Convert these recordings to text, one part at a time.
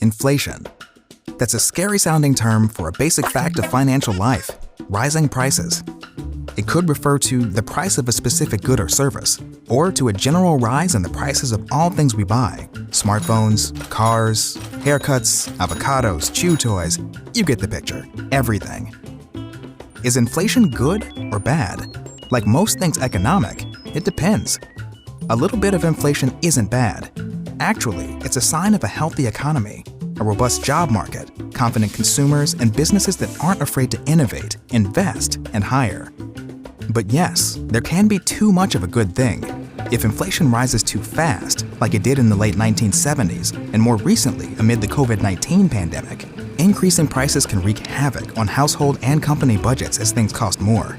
Inflation. That's a scary-sounding term for a basic fact of financial life: rising prices. It could refer to the price of a specific good or service, or to a general rise in the prices of all things we buy: smartphones, cars, haircuts, avocados, chew toys. You get the picture. Everything. Is inflation good or bad? Like most things economic, it depends. A little bit of inflation isn't bad. Actually, it's a sign of a healthy economy, a robust job market, confident consumers, and businesses that aren't afraid to innovate, invest, and hire. But yes, there can be too much of a good thing. If inflation rises too fast, like it did in the late 1970s, and more recently amid the COVID-19 pandemic, increasing prices can wreak havoc on household and company budgets as things cost more.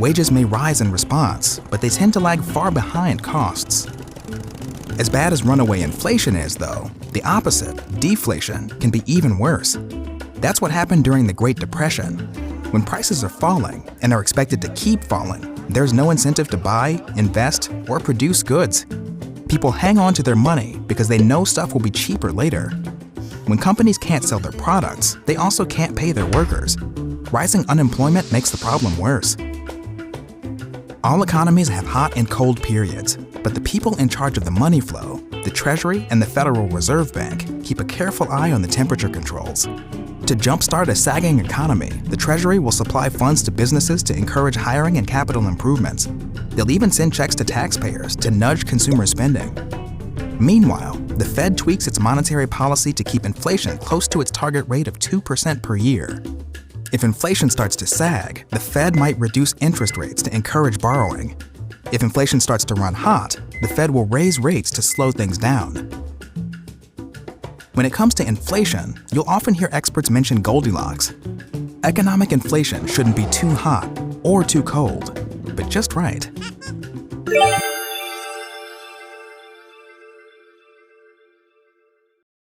Wages may rise in response, but they tend to lag far behind costs. As bad as runaway inflation is, though, the opposite, deflation, can be even worse. That's what happened during the Great Depression. When prices are falling and are expected to keep falling, there's no incentive to buy, invest, or produce goods. People hang on to their money because they know stuff will be cheaper later. When companies can't sell their products, they also can't pay their workers. Rising unemployment makes the problem worse. All economies have hot and cold periods, but the people in charge of the money flow, the Treasury and the Federal Reserve Bank, keep a careful eye on the temperature controls. To jumpstart a sagging economy, the Treasury will supply funds to businesses to encourage hiring and capital improvements. They'll even send checks to taxpayers to nudge consumer spending. Meanwhile, the Fed tweaks its monetary policy to keep inflation close to its target rate of 2% per year. If inflation starts to sag, the Fed might reduce interest rates to encourage borrowing. If inflation starts to run hot, the Fed will raise rates to slow things down. When it comes to inflation, you'll often hear experts mention Goldilocks. Economic inflation shouldn't be too hot or too cold, but just right.